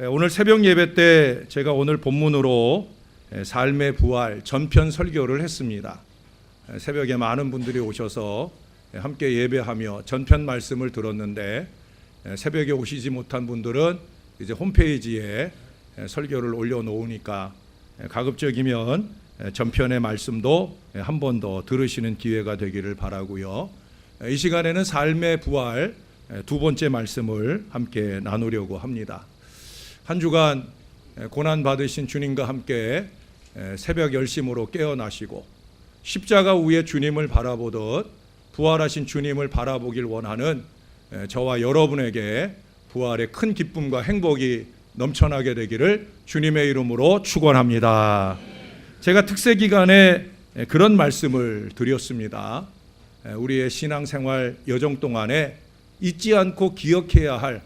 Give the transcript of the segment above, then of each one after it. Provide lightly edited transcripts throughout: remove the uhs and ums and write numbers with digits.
오늘 새벽 예배 때 제가 오늘 본문으로 삶의 부활 전편 설교를 했습니다. 새벽에 많은 분들이 오셔서 함께 예배하며 전편 말씀을 들었는데, 새벽에 오시지 못한 분들은 이제 홈페이지에 설교를 올려놓으니까 가급적이면 전편의 말씀도 한 번 더 들으시는 기회가 되기를 바라고요. 이 시간에는 삶의 부활 두 번째 말씀을 함께 나누려고 합니다. 한 주간 고난 받으신 주님과 함께 새벽 열심으로 깨어나시고 십자가 위에 주님을 바라보듯 부활하신 주님을 바라보길 원하는 저와 여러분에게 부활의 큰 기쁨과 행복이 넘쳐나게 되기를 주님의 이름으로 축원합니다. 제가 특세 기간에 그런 말씀을 드렸습니다. 우리의 신앙생활 여정 동안에 잊지 않고 기억해야 할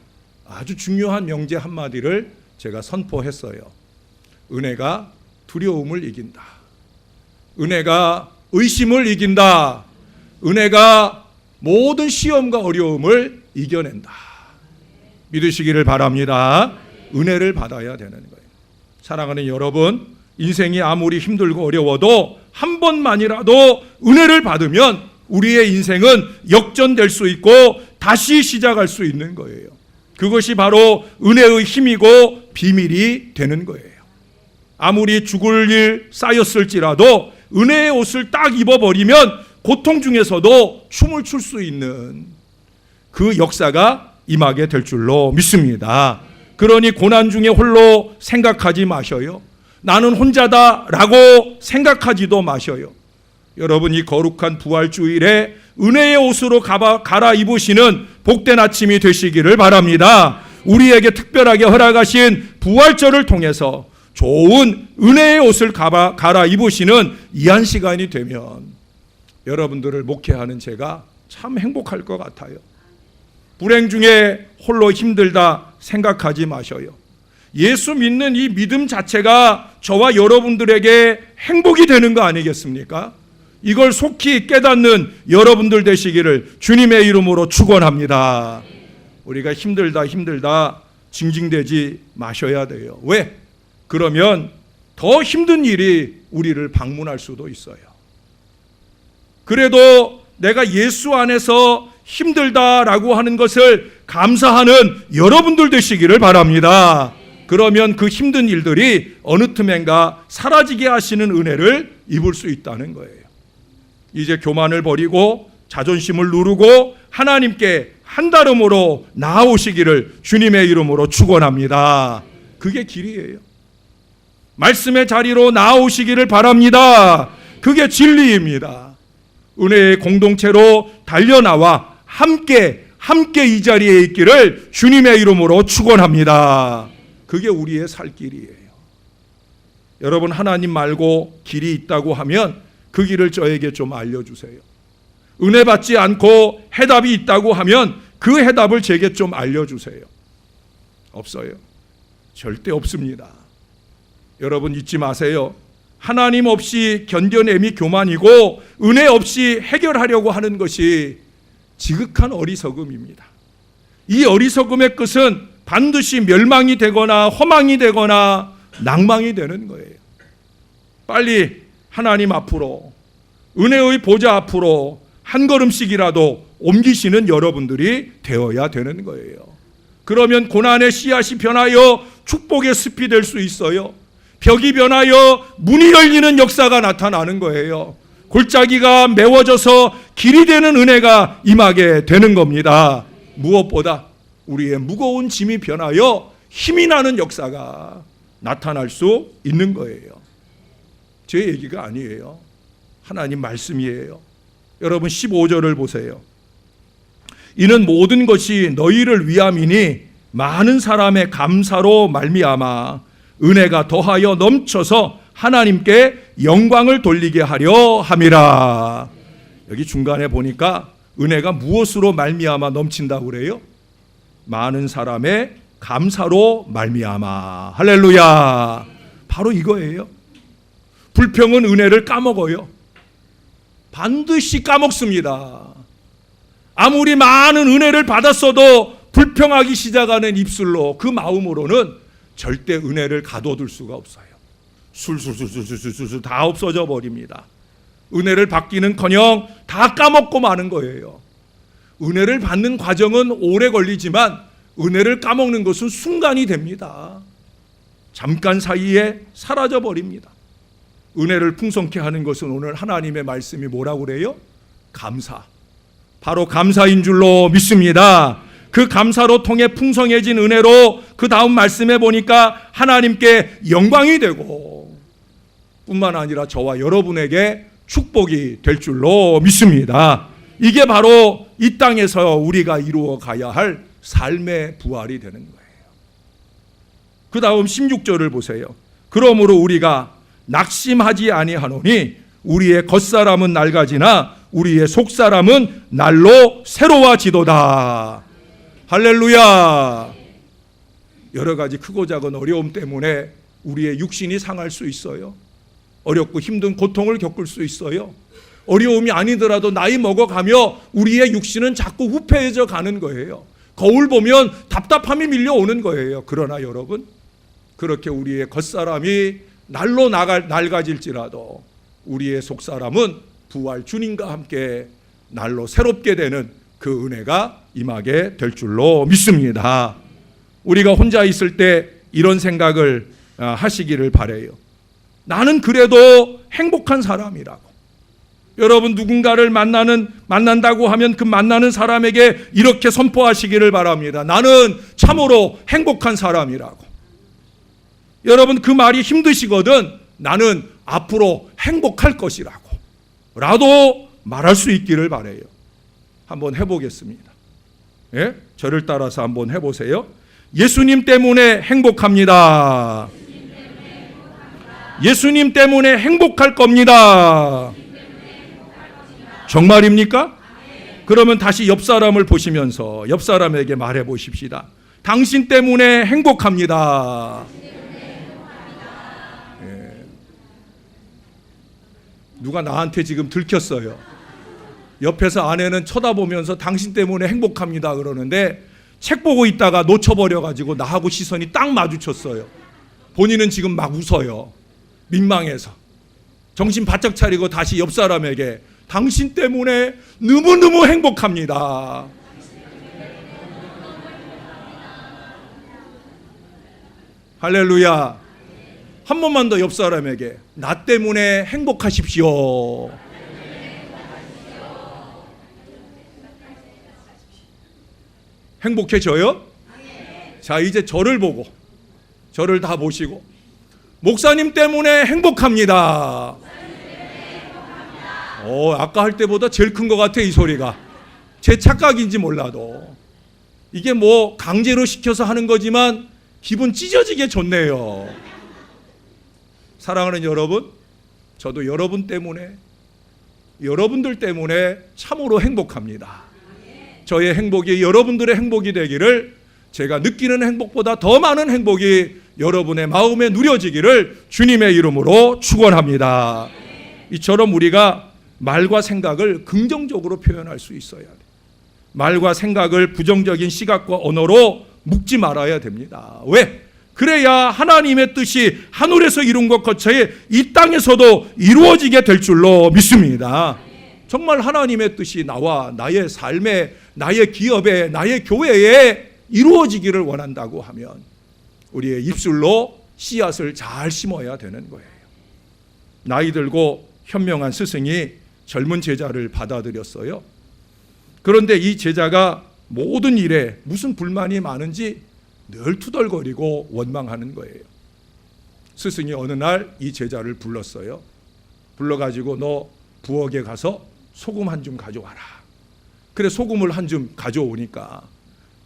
아주 중요한 명제 한마디를 제가 선포했어요. 은혜가 두려움을 이긴다. 은혜가 의심을 이긴다. 은혜가 모든 시험과 어려움을 이겨낸다. 믿으시기를 바랍니다. 은혜를 받아야 되는 거예요. 사랑하는 여러분, 인생이 아무리 힘들고 어려워도 한 번만이라도 은혜를 받으면 우리의 인생은 역전될 수 있고 다시 시작할 수 있는 거예요. 그것이 바로 은혜의 힘이고 비밀이 되는 거예요. 아무리 죽을 일 쌓였을지라도 은혜의 옷을 딱 입어버리면 고통 중에서도 춤을 출 수 있는 그 역사가 임하게 될 줄로 믿습니다. 그러니 고난 중에 홀로 생각하지 마셔요. 나는 혼자다라고 생각하지도 마셔요. 여러분, 이 거룩한 부활주일에 은혜의 옷으로 갈아입으시는 복된 아침이 되시기를 바랍니다. 우리에게 특별하게 허락하신 부활절을 통해서 좋은 은혜의 옷을 갈아입으시는 이 한 시간이 되면 여러분들을 목회하는 제가 참 행복할 것 같아요. 불행 중에 홀로 힘들다 생각하지 마셔요. 예수 믿는 이 믿음 자체가 저와 여러분들에게 행복이 되는 거 아니겠습니까? 이걸 속히 깨닫는 여러분들 되시기를 주님의 이름으로 축원합니다. 우리가 힘들다 징징대지 마셔야 돼요. 왜? 그러면 더 힘든 일이 우리를 방문할 수도 있어요. 그래도 내가 예수 안에서 힘들다라고 하는 것을 감사하는 여러분들 되시기를 바랍니다. 그러면 그 힘든 일들이 어느 틈엔가 사라지게 하시는 은혜를 입을 수 있다는 거예요. 이제 교만을 버리고 자존심을 누르고 하나님께 한달음으로 나아오시기를 주님의 이름으로 축원합니다. 그게 길이에요. 말씀의 자리로 나아오시기를 바랍니다. 그게 진리입니다. 은혜의 공동체로 달려나와 함께 이 자리에 있기를 주님의 이름으로 축원합니다. 그게 우리의 살 길이에요. 여러분, 하나님 말고 길이 있다고 하면 그 길을 저에게 좀 알려주세요. 은혜 받지 않고 해답이 있다고 하면 그 해답을 제게 좀 알려주세요. 없어요. 절대 없습니다. 여러분, 잊지 마세요. 하나님 없이 견뎌냄이 교만이고 은혜 없이 해결하려고 하는 것이 지극한 어리석음입니다. 이 어리석음의 끝은 반드시 멸망이 되거나 허망이 되거나 낭망이 되는 거예요. 빨리 하나님 앞으로, 은혜의 보좌 앞으로 한 걸음씩이라도 옮기시는 여러분들이 되어야 되는 거예요. 그러면 고난의 씨앗이 변하여 축복의 숲이 될 수 있어요. 벽이 변하여 문이 열리는 역사가 나타나는 거예요. 골짜기가 메워져서 길이 되는 은혜가 임하게 되는 겁니다. 무엇보다 우리의 무거운 짐이 변하여 힘이 나는 역사가 나타날 수 있는 거예요. 제 얘기가 아니에요. 하나님 말씀이에요. 여러분, 15절을 보세요. 이는 모든 것이 너희를 위함이니 많은 사람의 감사로 말미암아 은혜가 더하여 넘쳐서 하나님께 영광을 돌리게 하려 함이라. 여기 중간에 보니까 은혜가 무엇으로 말미암아 넘친다고 그래요? 많은 사람의 감사로 말미암아. 할렐루야. 바로 이거예요. 불평은 은혜를 까먹어요. 반드시 까먹습니다. 아무리 많은 은혜를 받았어도 불평하기 시작하는 입술로, 그 마음으로는 절대 은혜를 가둬둘 수가 없어요. 술술술술술술 다 없어져 버립니다. 은혜를 받기는커녕 다 까먹고 마는 거예요. 은혜를 받는 과정은 오래 걸리지만 은혜를 까먹는 것은 순간이 됩니다. 잠깐 사이에 사라져 버립니다. 은혜를 풍성케 하는 것은 오늘 하나님의 말씀이 뭐라고 그래요? 감사. 바로 감사인 줄로 믿습니다. 그 감사로 통해 풍성해진 은혜로 그 다음 말씀해 보니까 하나님께 영광이 되고 뿐만 아니라 저와 여러분에게 축복이 될 줄로 믿습니다. 이게 바로 이 땅에서 우리가 이루어 가야 할 삶의 부활이 되는 거예요. 그 다음 16절을 보세요. 그러므로 우리가 낙심하지 아니하노니 우리의 겉사람은 낡아지나 우리의 속사람은 날로 새로워지도다. 할렐루야. 여러 가지 크고 작은 어려움 때문에 우리의 육신이 상할 수 있어요. 어렵고 힘든 고통을 겪을 수 있어요. 어려움이 아니더라도 나이 먹어가며 우리의 육신은 자꾸 후패해져 가는 거예요. 거울 보면 답답함이 밀려오는 거예요. 그러나 여러분, 그렇게 우리의 겉사람이 날로 낡아질지라도 우리의 속사람은 부활 주님과 함께 날로 새롭게 되는 그 은혜가 임하게 될 줄로 믿습니다. 우리가 혼자 있을 때 이런 생각을 하시기를 바라요. 나는 그래도 행복한 사람이라고. 여러분, 누군가를 만난다고 하면 그 만나는 사람에게 이렇게 선포하시기를 바랍니다. 나는 참으로 행복한 사람이라고. 여러분, 그 말이 힘드시거든 나는 앞으로 행복할 것이라고 라도 말할 수 있기를 바라요. 한번 해보겠습니다. 예? 저를 따라서 한번 해보세요. 예수님 때문에 행복합니다. 예수님 때문에 행복할 겁니다. 정말입니까? 그러면 다시 옆 사람을 보시면서 옆 사람에게 말해 보십시다. 당신 때문에 행복합니다. 예. 누가 나한테 지금 들켰어요. 옆에서 아내는 쳐다보면서 당신 때문에 행복합니다 그러는데 책 보고 있다가 놓쳐버려가지고 나하고 시선이 딱 마주쳤어요. 본인은 지금 막 웃어요. 민망해서. 정신 바짝 차리고 다시 옆 사람에게 당신 때문에 너무너무 행복합니다. 할렐루야. 한 번만 더 옆 사람에게 나 때문에 행복하십시오. 행복해져요? 자, 이제 저를 보고, 저를 다 보시고, 목사님 때문에 행복합니다. 아까 할 때보다 제일 큰 것 같아, 이 소리가. 제 착각인지 몰라도. 이게 뭐 강제로 시켜서 하는 거지만 기분 찢어지게 좋네요. 사랑하는 여러분, 저도 여러분 때문에, 여러분들 때문에 참으로 행복합니다. 저의 행복이 여러분들의 행복이 되기를, 제가 느끼는 행복보다 더 많은 행복이 여러분의 마음에 누려지기를 주님의 이름으로 축원합니다. 이처럼 우리가 말과 생각을 긍정적으로 표현할 수 있어야 돼요. 말과 생각을 부정적인 시각과 언어로 묶지 말아야 됩니다. 왜? 그래야 하나님의 뜻이 하늘에서 이룬 것 같이 이 땅에서도 이루어지게 될 줄로 믿습니다. 정말 하나님의 뜻이 나와 나의 삶에, 나의 기업에, 나의 교회에 이루어지기를 원한다고 하면 우리의 입술로 씨앗을 잘 심어야 되는 거예요. 나이 들고 현명한 스승이 젊은 제자를 받아들였어요. 그런데 이 제자가 모든 일에 무슨 불만이 많은지 늘 투덜거리고 원망하는 거예요. 스승이 어느 날 이 제자를 불렀어요. 불러가지고 너 부엌에 가서 소금 한 줌 가져와라. 그래, 소금을 한 줌 가져오니까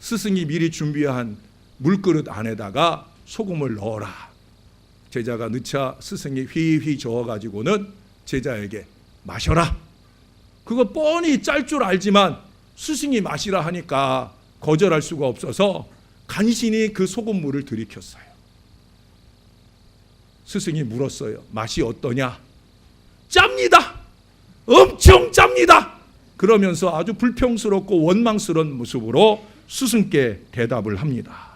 스승이 미리 준비한 물그릇 안에다가 소금을 넣어라. 제자가 넣자 스승이 휘휘 저어가지고는 제자에게 마셔라. 그거 뻔히 짤 줄 알지만 스승이 마시라 하니까 거절할 수가 없어서 간신히 그 소금물을 들이켰어요. 스승이 물었어요. 맛이 어떠냐? 짭니다. 엄청 짭니다. 그러면서 아주 불평스럽고 원망스러운 모습으로 스승께 대답을 합니다.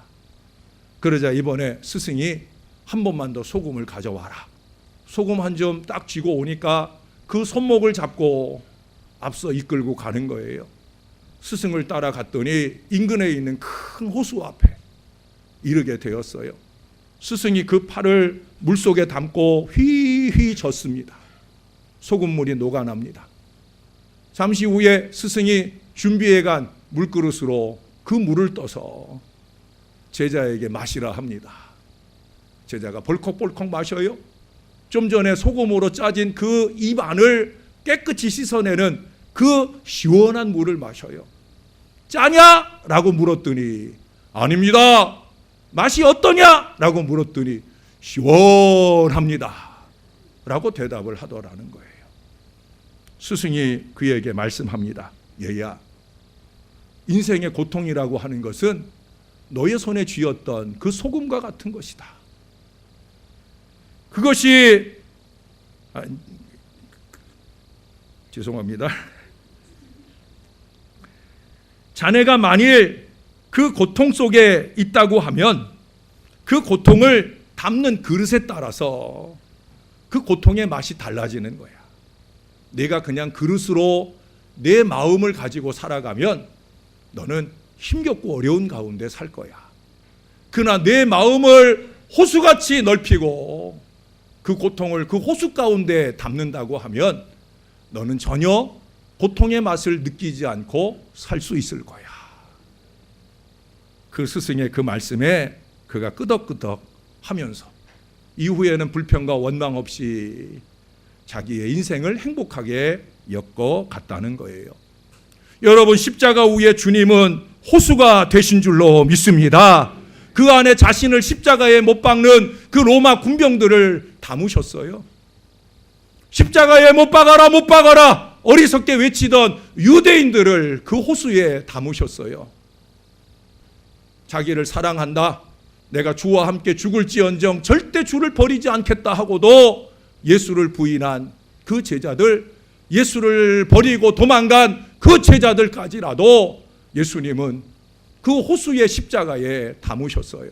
그러자 이번에 스승이 한 번만 더 소금을 가져와라. 소금 한 점 딱 쥐고 오니까 그 손목을 잡고 앞서 이끌고 가는 거예요. 스승을 따라갔더니 인근에 있는 큰 호수 앞에 이르게 되었어요. 스승이 그 팔을 물속에 담고 휘휘 젓습니다. 소금물이 녹아납니다. 잠시 후에 스승이 준비해간 물그릇으로 그 물을 떠서 제자에게 마시라 합니다. 제자가 벌컥벌컥 마셔요. 좀 전에 소금으로 짜진 그 입 안을 깨끗이 씻어내는 그 시원한 물을 마셔요. 짜냐? 라고 물었더니 아닙니다. 맛이 어떠냐? 라고 물었더니 시원합니다. 라고 대답을 하더라는 거예요. 스승이 그에게 말씀합니다. 얘야, 인생의 고통이라고 하는 것은 너의 손에 쥐었던 그 소금과 같은 것이다. 그것이 죄송합니다. 자네가 만일 그 고통 속에 있다고 하면 그 고통을 담는 그릇에 따라서 그 고통의 맛이 달라지는 거야. 내가 그냥 그릇으로 내 마음을 가지고 살아가면 너는 힘겹고 어려운 가운데 살 거야. 그러나 내 마음을 호수같이 넓히고 그 고통을 그 호수 가운데 담는다고 하면 너는 전혀 고통의 맛을 느끼지 않고 살 수 있을 거야. 그 스승의 그 말씀에 그가 끄덕끄덕 하면서 이후에는 불평과 원망 없이 자기의 인생을 행복하게 엮어갔다는 거예요. 여러분, 십자가 위에 주님은 호수가 되신 줄로 믿습니다. 그 안에 자신을 십자가에 못 박는 그 로마 군병들을 담으셨어요. 십자가에 못 박아라, 못 박아라 어리석게 외치던 유대인들을 그 호수에 담으셨어요. 자기를 사랑한다, 내가 주와 함께 죽을지언정 절대 주를 버리지 않겠다 하고도 예수를 부인한 그 제자들, 예수를 버리고 도망간 그 제자들까지라도 예수님은 그 호수의 십자가에 담으셨어요.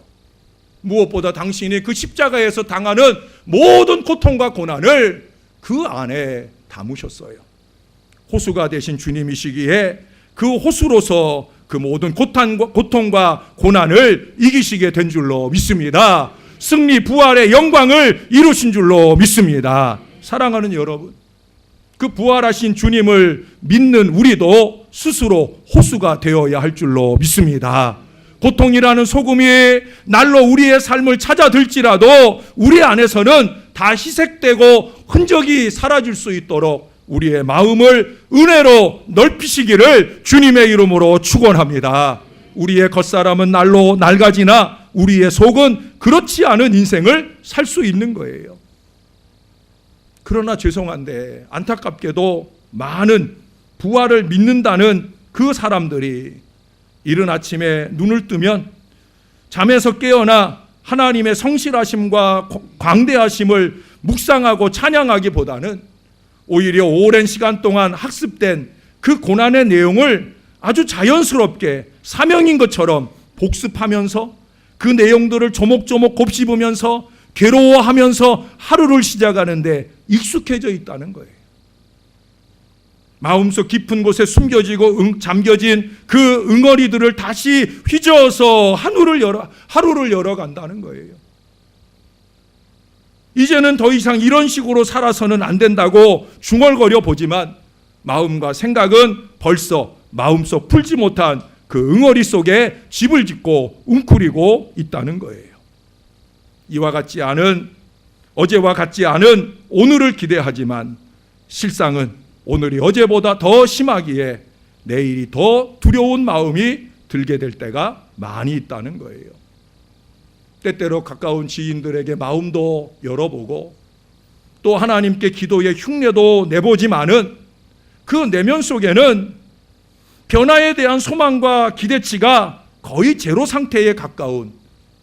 무엇보다 당신이 그 십자가에서 당하는 모든 고통과 고난을 그 안에 담으셨어요. 호수가 되신 주님이시기에 그 호수로서 그 모든 고통과 고난을 이기시게 된 줄로 믿습니다. 승리 부활의 영광을 이루신 줄로 믿습니다. 사랑하는 여러분, 그 부활하신 주님을 믿는 우리도 스스로 호수가 되어야 할 줄로 믿습니다. 고통이라는 소금이 날로 우리의 삶을 찾아들지라도 우리 안에서는 다 희색되고 흔적이 사라질 수 있도록 우리의 마음을 은혜로 넓히시기를 주님의 이름으로 축원합니다. 우리의 겉사람은 날로 낡아지나 우리의 속은 그렇지 않은 인생을 살 수 있는 거예요. 그러나 죄송한데 안타깝게도 많은 부활을 믿는다는 그 사람들이 이른 아침에 눈을 뜨면 잠에서 깨어나 하나님의 성실하심과 광대하심을 묵상하고 찬양하기보다는 오히려 오랜 시간 동안 학습된 그 고난의 내용을 아주 자연스럽게 사명인 것처럼 복습하면서 그 내용들을 조목조목 곱씹으면서 괴로워하면서 하루를 시작하는데 익숙해져 있다는 거예요. 마음속 깊은 곳에 숨겨지고 잠겨진 그 응어리들을 다시 휘저어서 하루를 열어간다는 거예요. 이제는 더 이상 이런 식으로 살아서는 안 된다고 중얼거려 보지만 마음과 생각은 벌써 마음속 풀지 못한 그 응어리 속에 집을 짓고 웅크리고 있다는 거예요. 이와 같지 않은, 어제와 같지 않은 오늘을 기대하지만 실상은 오늘이 어제보다 더 심하기에 내일이 더 두려운 마음이 들게 될 때가 많이 있다는 거예요. 때때로 가까운 지인들에게 마음도 열어보고 또 하나님께 기도의 흉내도 내보지만은 그 내면 속에는 변화에 대한 소망과 기대치가 거의 제로 상태에 가까운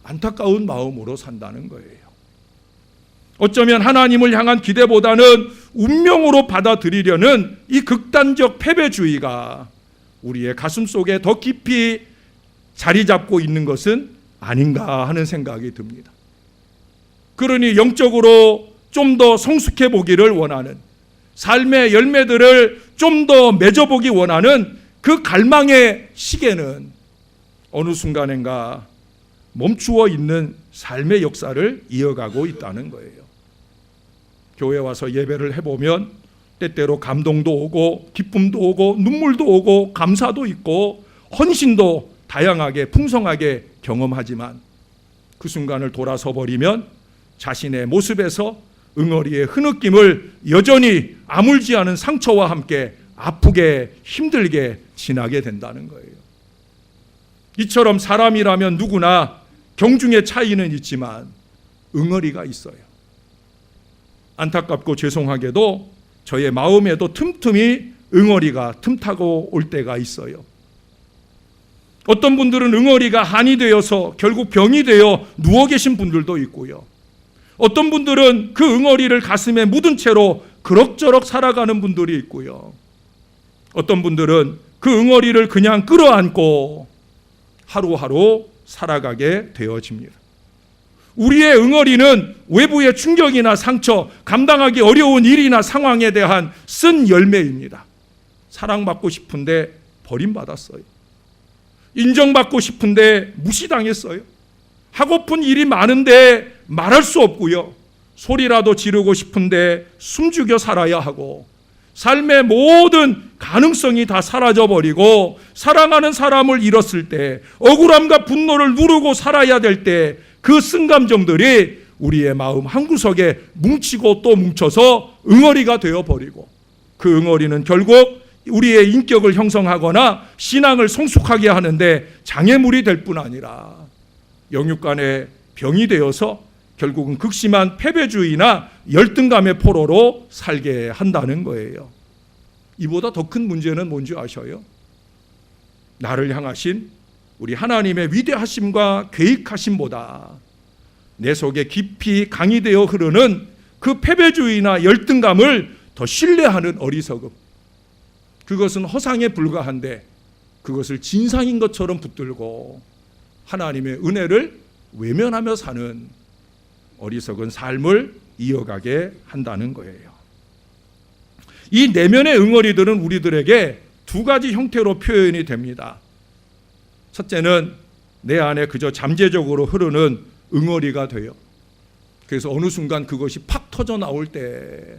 안타까운 마음으로 산다는 거예요. 어쩌면 하나님을 향한 기대보다는 운명으로 받아들이려는 이 극단적 패배주의가 우리의 가슴 속에 더 깊이 자리 잡고 있는 것은 아닌가 하는 생각이 듭니다. 그러니 영적으로 좀 더 성숙해 보기를 원하는, 삶의 열매들을 좀 더 맺어보기 원하는 그 갈망의 시계는 어느 순간인가 멈추어 있는 삶의 역사를 이어가고 있다는 거예요. 교회 와서 예배를 해보면 때때로 감동도 오고 기쁨도 오고 눈물도 오고 감사도 있고 헌신도 다양하게 풍성하게 경험하지만 그 순간을 돌아서 버리면 자신의 모습에서 응어리의 흐느낌을 여전히 아물지 않은 상처와 함께 아프게 힘들게 지나게 된다는 거예요. 이처럼 사람이라면 누구나 경중의 차이는 있지만 응어리가 있어요. 안타깝고 죄송하게도 저의 마음에도 틈틈이 응어리가 틈타고 올 때가 있어요. 어떤 분들은 응어리가 한이 되어서 결국 병이 되어 누워 계신 분들도 있고요. 어떤 분들은 그 응어리를 가슴에 묻은 채로 그럭저럭 살아가는 분들이 있고요. 어떤 분들은 그 응어리를 그냥 끌어안고 하루하루 살아가게 되어집니다. 우리의 응어리는 외부의 충격이나 상처, 감당하기 어려운 일이나 상황에 대한 쓴 열매입니다. 사랑받고 싶은데 버림받았어요. 인정받고 싶은데 무시당했어요. 하고픈 일이 많은데 말할 수 없고요. 소리라도 지르고 싶은데 숨죽여 살아야 하고, 삶의 모든 가능성이 다 사라져버리고 사랑하는 사람을 잃었을 때, 억울함과 분노를 누르고 살아야 될 때 그 쓴 감정들이 우리의 마음 한구석에 뭉치고 또 뭉쳐서 응어리가 되어버리고, 그 응어리는 결국 우리의 인격을 형성하거나 신앙을 성숙하게 하는데 장애물이 될 뿐 아니라 영육간의 병이 되어서 결국은 극심한 패배주의나 열등감의 포로로 살게 한다는 거예요. 이보다 더 큰 문제는 뭔지 아셔요? 나를 향하신 우리 하나님의 위대하심과 계획하심보다 내 속에 깊이 강의되어 흐르는 그 패배주의나 열등감을 더 신뢰하는 어리석음, 그것은 허상에 불과한데 그것을 진상인 것처럼 붙들고 하나님의 은혜를 외면하며 사는 어리석은 삶을 이어가게 한다는 거예요. 이 내면의 응어리들은 우리들에게 두 가지 형태로 표현이 됩니다. 첫째는 내 안에 그저 잠재적으로 흐르는 응어리가 돼요. 그래서 어느 순간 그것이 팍 터져 나올 때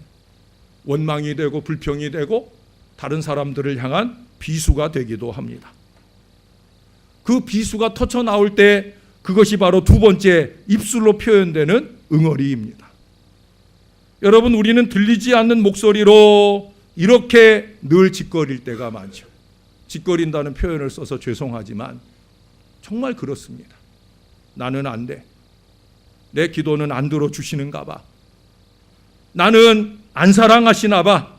원망이 되고 불평이 되고 다른 사람들을 향한 비수가 되기도 합니다. 그 비수가 터져 나올 때 그것이 바로 두 번째 입술로 표현되는 응어리입니다. 여러분, 우리는 들리지 않는 목소리로 이렇게 늘 짓거릴 때가 많죠. 짓거린다는 표현을 써서 죄송하지만 정말 그렇습니다. 나는 안 돼. 내 기도는 안 들어주시는가 봐. 나는 안 사랑하시나 봐.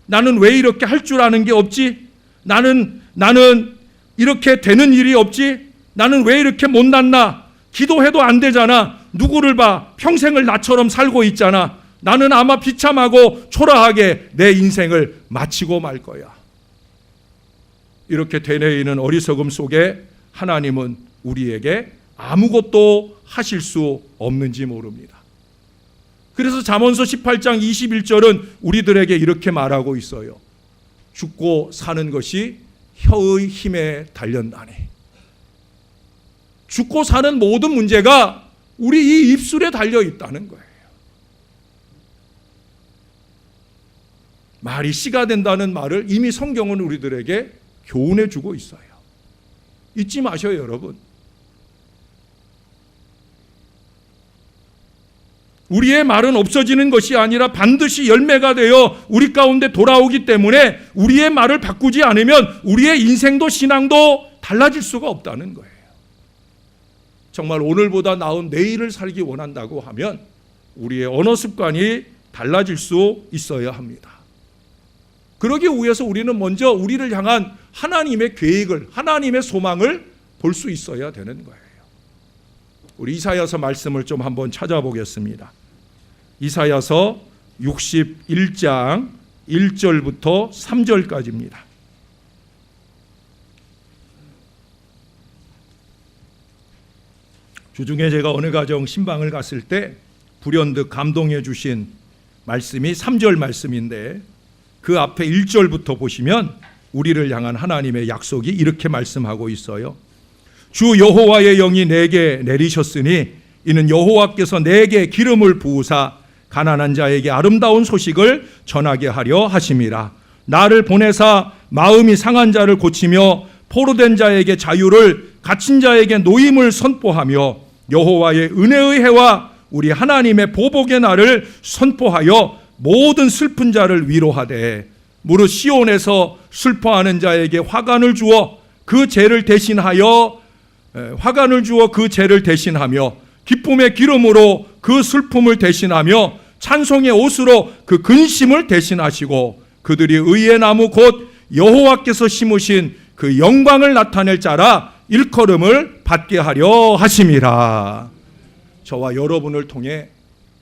나는 왜 이렇게 할 줄 아는 게 없지? 나는 이렇게 되는 일이 없지? 나는 왜 이렇게 못났나? 기도해도 안 되잖아. 누구를 봐. 평생을 나처럼 살고 있잖아. 나는 아마 비참하고 초라하게 내 인생을 마치고 말 거야. 이렇게 되뇌이는 어리석음 속에 하나님은 우리에게 아무것도 하실 수 없는지 모릅니다. 그래서 잠언서 18장 21절은 우리들에게 이렇게 말하고 있어요. 죽고 사는 것이 혀의 힘에 달렸나니. 죽고 사는 모든 문제가 우리 이 입술에 달려 있다는 거예요. 말이 씨가 된다는 말을 이미 성경은 우리들에게 교훈해 주고 있어요. 잊지 마셔요, 여러분. 우리의 말은 없어지는 것이 아니라 반드시 열매가 되어 우리 가운데 돌아오기 때문에 우리의 말을 바꾸지 않으면 우리의 인생도 신앙도 달라질 수가 없다는 거예요. 정말 오늘보다 나은 내일을 살기 원한다고 하면 우리의 언어 습관이 달라질 수 있어야 합니다. 그러기 위해서 우리는 먼저 우리를 향한 하나님의 계획을, 하나님의 소망을 볼 수 있어야 되는 거예요. 우리 이사야서 말씀을 좀 한번 찾아보겠습니다. 이사야서 61장 1절부터 3절까지입니다. 주중에 제가 어느 가정 신방을 갔을 때 불현듯 감동해 주신 말씀이 3절 말씀인데, 그 앞에 1절부터 보시면 우리를 향한 하나님의 약속이 이렇게 말씀하고 있어요. 주 여호와의 영이 내게 내리셨으니 이는 여호와께서 내게 기름을 부으사 가난한 자에게 아름다운 소식을 전하게 하려 하심이라. 나를 보내사 마음이 상한 자를 고치며 포로된 자에게 자유를, 갇힌 자에게 노임을 선포하며 여호와의 은혜의 해와 우리 하나님의 보복의 날을 선포하여 모든 슬픈 자를 위로하되, 무릇 시온에서 슬퍼하는 자에게 화관을 주어 그 죄를 대신하며 기쁨의 기름으로 그 슬픔을 대신하며 찬송의 옷으로 그 근심을 대신하시고 그들이 의의 나무 곧 여호와께서 심으신 그 영광을 나타낼 자라 일컬음을 받게 하려 하심이라. 저와 여러분을 통해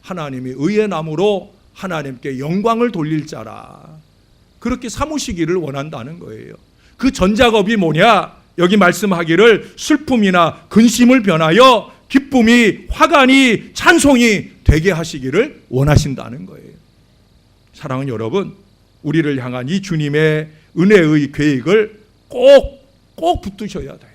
하나님이 의의 나무로 하나님께 영광을 돌릴 자라, 그렇게 삼으시기를 원한다는 거예요. 그 전작업이 뭐냐? 여기 말씀하기를 슬픔이나 근심을 변하여 기쁨이, 화관이, 찬송이 되게 하시기를 원하신다는 거예요. 사랑하는 여러분, 우리를 향한 이 주님의 은혜의 계획을 꼭 붙드셔야 돼요.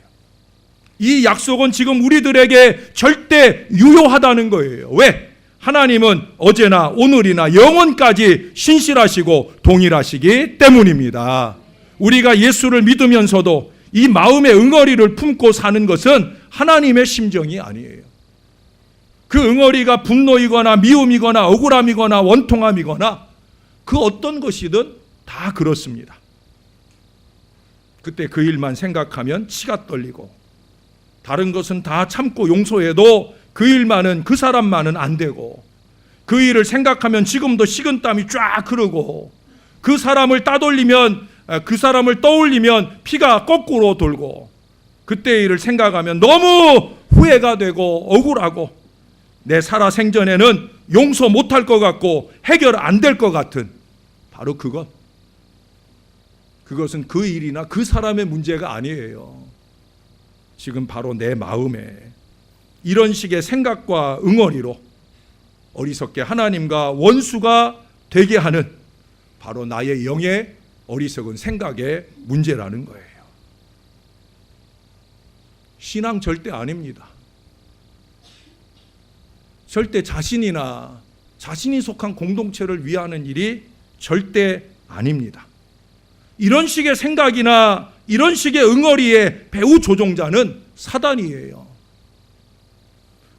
이 약속은 지금 우리들에게 절대 유효하다는 거예요. 왜? 하나님은 어제나 오늘이나 영원까지 신실하시고 동일하시기 때문입니다. 우리가 예수를 믿으면서도 이 마음의 응어리를 품고 사는 것은 하나님의 심정이 아니에요. 그 응어리가 분노이거나 미움이거나 억울함이거나 원통함이거나 그 어떤 것이든 다 그렇습니다. 그때 그 일만 생각하면 치가 떨리고, 다른 것은 다 참고 용서해도 그 일만은, 그 사람만은 안 되고, 그 일을 생각하면 지금도 식은땀이 쫙 흐르고, 그 사람을 떠올리면 피가 거꾸로 돌고, 그때 일을 생각하면 너무 후회가 되고 억울하고, 내 살아생전에는 용서 못할 것 같고 해결 안 될 것 같은 바로 그것은 그 일이나 그 사람의 문제가 아니에요. 지금 바로 내 마음에 이런 식의 생각과 응어리로 어리석게 하나님과 원수가 되게 하는 바로 나의 영의 어리석은 생각의 문제라는 거예요. 신앙 절대 아닙니다. 절대 자신이 속한 공동체를 위하는 일이 절대 아닙니다. 이런 식의 생각이나 이런 식의 응어리의 배후 조종자는 사단이에요.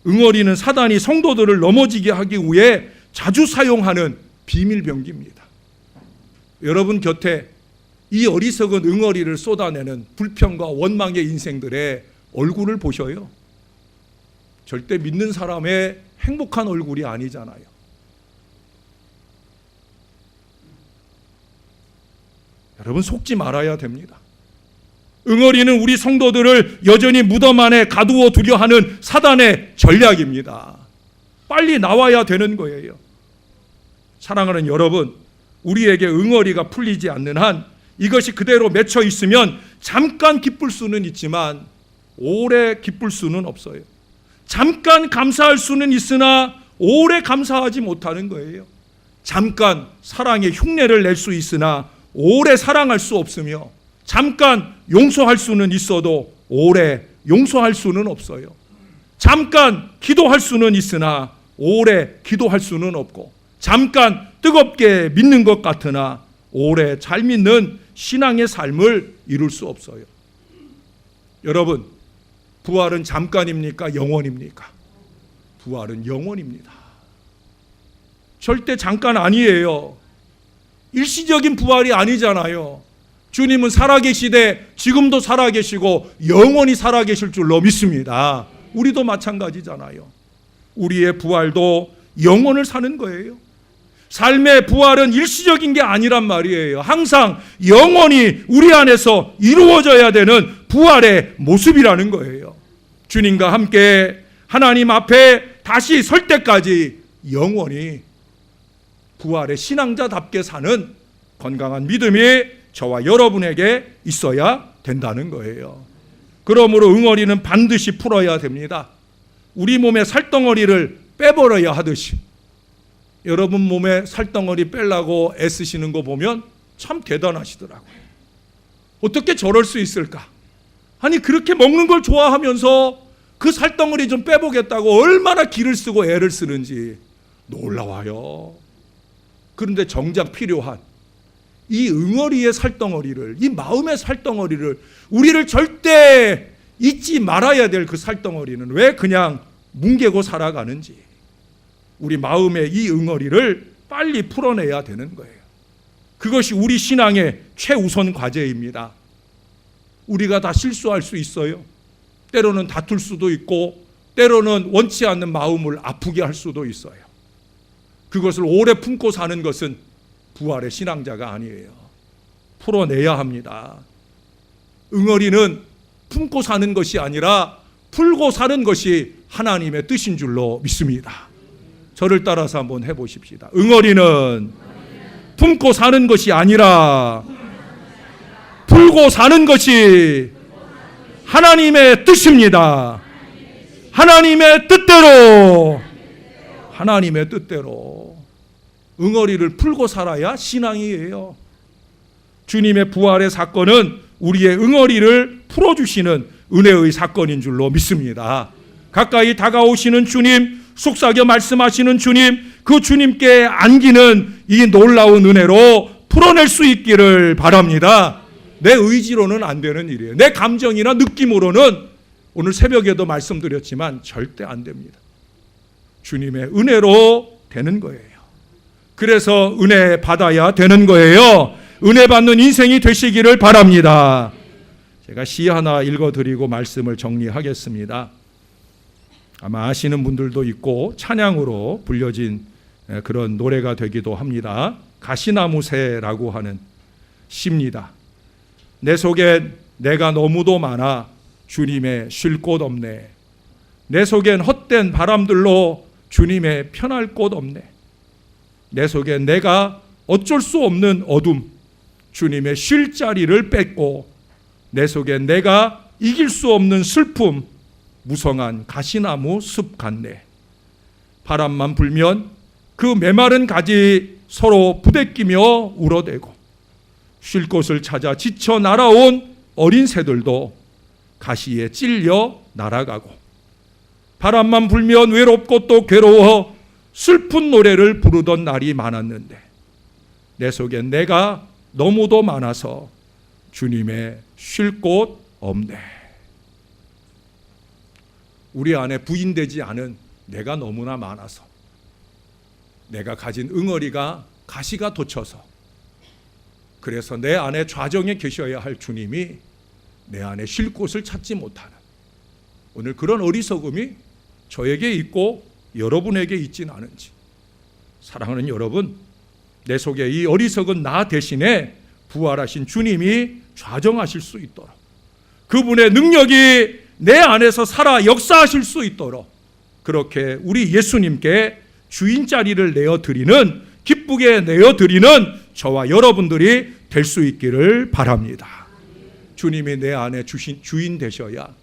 응어리는 사단이 성도들을 넘어지게 하기 위해 자주 사용하는 비밀병기입니다. 여러분 곁에 이 어리석은 응어리를 쏟아내는 불평과 원망의 인생들의 얼굴을 보셔요. 절대 믿는 사람의 행복한 얼굴이 아니잖아요. 여러분 속지 말아야 됩니다. 응어리는 우리 성도들을 여전히 무덤 안에 가두어 두려 하는 사단의 전략입니다. 빨리 나와야 되는 거예요. 사랑하는 여러분, 우리에게 응어리가 풀리지 않는 한 이것이 그대로 맺혀 있으면 잠깐 기쁠 수는 있지만 오래 기쁠 수는 없어요. 잠깐 감사할 수는 있으나 오래 감사하지 못하는 거예요. 잠깐 사랑의 흉내를 낼 수 있으나 오래 사랑할 수 없으며, 잠깐 용서할 수는 있어도 오래 용서할 수는 없어요. 잠깐 기도할 수는 있으나 오래 기도할 수는 없고, 잠깐 뜨겁게 믿는 것 같으나 오래 잘 믿는 신앙의 삶을 이룰 수 없어요. 여러분, 부활은 잠깐입니까? 영원입니까? 부활은 영원입니다. 절대 잠깐 아니에요. 일시적인 부활이 아니잖아요. 주님은 살아계시되 지금도 살아계시고 영원히 살아계실 줄로 믿습니다. 우리도 마찬가지잖아요. 우리의 부활도 영원을 사는 거예요. 삶의 부활은 일시적인 게 아니란 말이에요. 항상 영원히 우리 안에서 이루어져야 되는 부활의 모습이라는 거예요. 주님과 함께 하나님 앞에 다시 설 때까지 영원히 부활의 신앙자답게 사는 건강한 믿음이 저와 여러분에게 있어야 된다는 거예요. 그러므로 응어리는 반드시 풀어야 됩니다. 우리 몸의 살덩어리를 빼버려야 하듯이 여러분 몸에 살덩어리 빼려고 애쓰시는 거 보면 참 대단하시더라고요. 어떻게 저럴 수 있을까? 아니 그렇게 먹는 걸 좋아하면서 그 살덩어리 좀 빼보겠다고 얼마나 기를 쓰고 애를 쓰는지 놀라워요. 그런데 정작 필요한 이 응어리의 살덩어리를, 이 마음의 살덩어리를, 우리를 절대 잊지 말아야 될 그 살덩어리는 왜 그냥 뭉개고 살아가는지, 우리 마음의 이 응어리를 빨리 풀어내야 되는 거예요. 그것이 우리 신앙의 최우선 과제입니다. 우리가 다 실수할 수 있어요. 때로는 다툴 수도 있고 때로는 원치 않는 마음을 아프게 할 수도 있어요. 그것을 오래 품고 사는 것은 부활의 신앙자가 아니에요. 풀어내야 합니다. 응어리는 품고 사는 것이 아니라 풀고 사는 것이 하나님의 뜻인 줄로 믿습니다. 저를 따라서 한번 해보십시다. 응어리는 품고 사는 것이 아니라 풀고 사는 것이 하나님의 뜻입니다. 하나님의 뜻대로, 하나님의 뜻대로 응어리를 풀고 살아야 신앙이에요. 주님의 부활의 사건은 우리의 응어리를 풀어주시는 은혜의 사건인 줄로 믿습니다. 가까이 다가오시는 주님, 속삭여 말씀하시는 주님, 그 주님께 안기는 이 놀라운 은혜로 풀어낼 수 있기를 바랍니다. 내 의지로는 안 되는 일이에요. 내 감정이나 느낌으로는 오늘 새벽에도 말씀드렸지만 절대 안 됩니다. 주님의 은혜로 되는 거예요. 그래서 은혜 받아야 되는 거예요. 은혜 받는 인생이 되시기를 바랍니다. 제가 시 하나 읽어드리고 말씀을 정리하겠습니다. 아마 아시는 분들도 있고 찬양으로 불려진 그런 노래가 되기도 합니다. 가시나무새라고 하는 시입니다. 내 속엔 내가 너무도 많아 주님의 쉴 곳 없네. 내 속엔 헛된 바람들로 주님의 편할 곳 없네. 내 속엔 내가 어쩔 수 없는 어둠, 주님의 쉴 자리를 뺏고, 내 속엔 내가 이길 수 없는 슬픔, 무성한 가시나무 숲 같네. 바람만 불면 그 메마른 가지 서로 부대끼며 울어대고, 쉴 곳을 찾아 지쳐 날아온 어린 새들도 가시에 찔려 날아가고, 바람만 불면 외롭고 또 괴로워 슬픈 노래를 부르던 날이 많았는데, 내 속엔 내가 너무도 많아서 주님의 쉴 곳 없네. 우리 안에 부인되지 않은 내가 너무나 많아서, 내가 가진 응어리가 가시가 돋쳐서, 그래서 내 안에 좌정에 계셔야 할 주님이 내 안에 쉴 곳을 찾지 못하는, 오늘 그런 어리석음이 저에게 있고 여러분에게 있진 않은지, 사랑하는 여러분, 내 속에 이 어리석은 나 대신에 부활하신 주님이 좌정하실 수 있도록, 그분의 능력이 내 안에서 살아 역사하실 수 있도록, 그렇게 우리 예수님께 주인 자리를 내어드리는, 기쁘게 내어드리는 저와 여러분들이 될 수 있기를 바랍니다. 주님이 내 안에 주인 되셔야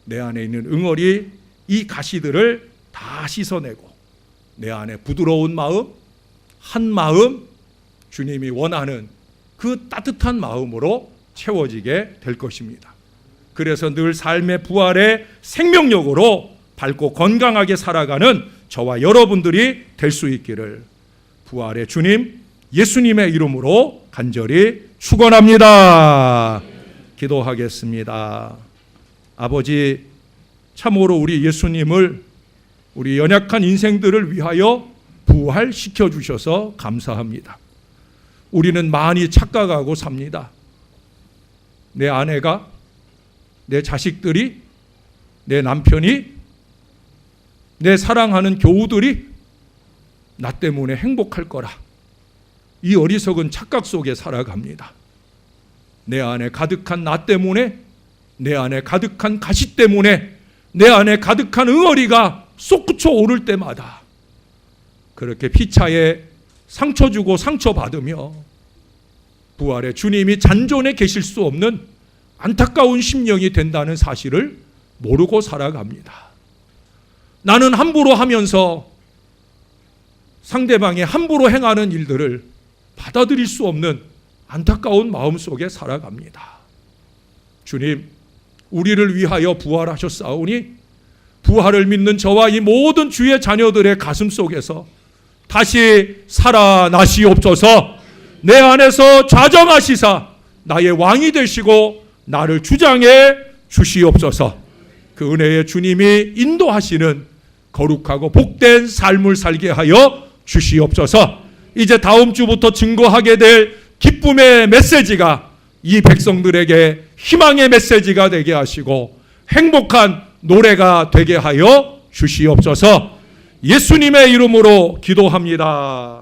내 안에 있는 응어리, 이 가시들을 다 씻어내고 내 안에 부드러운 마음, 한 마음, 주님이 원하는 그 따뜻한 마음으로 채워지게 될 것입니다. 그래서 늘 삶의 부활의 생명력으로 밝고 건강하게 살아가는 저와 여러분들이 될 수 있기를 부활의 주님 예수님의 이름으로 간절히 축원합니다. 기도하겠습니다. 아버지, 참으로 우리 예수님을 우리 연약한 인생들을 위하여 부활시켜 주셔서 감사합니다. 우리는 많이 착각하고 삽니다. 내 아내가, 내 자식들이, 내 남편이, 내 사랑하는 교우들이 나 때문에 행복할 거라, 이 어리석은 착각 속에 살아갑니다. 내 안에 가득한 나 때문에, 내 안에 가득한 가시 때문에, 내 안에 가득한 응어리가 솟구쳐 오를 때마다 그렇게 피차에 상처 주고 상처 받으며 부활의 주님이 잔존에 계실 수 없는 안타까운 심령이 된다는 사실을 모르고 살아갑니다. 나는 함부로 하면서 상대방이 함부로 행하는 일들을 받아들일 수 없는 안타까운 마음 속에 살아갑니다. 주님, 우리를 위하여 부활하셨사오니 부활을 믿는 저와 이 모든 주의 자녀들의 가슴 속에서 다시 살아나시옵소서. 내 안에서 좌정하시사 나의 왕이 되시고 나를 주장해 주시옵소서. 그 은혜의 주님이 인도하시는 거룩하고 복된 삶을 살게 하여 주시옵소서. 이제 다음 주부터 증거하게 될 기쁨의 메시지가 이 백성들에게 희망의 메시지가 되게 하시고 행복한 노래가 되게 하여 주시옵소서. 예수님의 이름으로 기도합니다.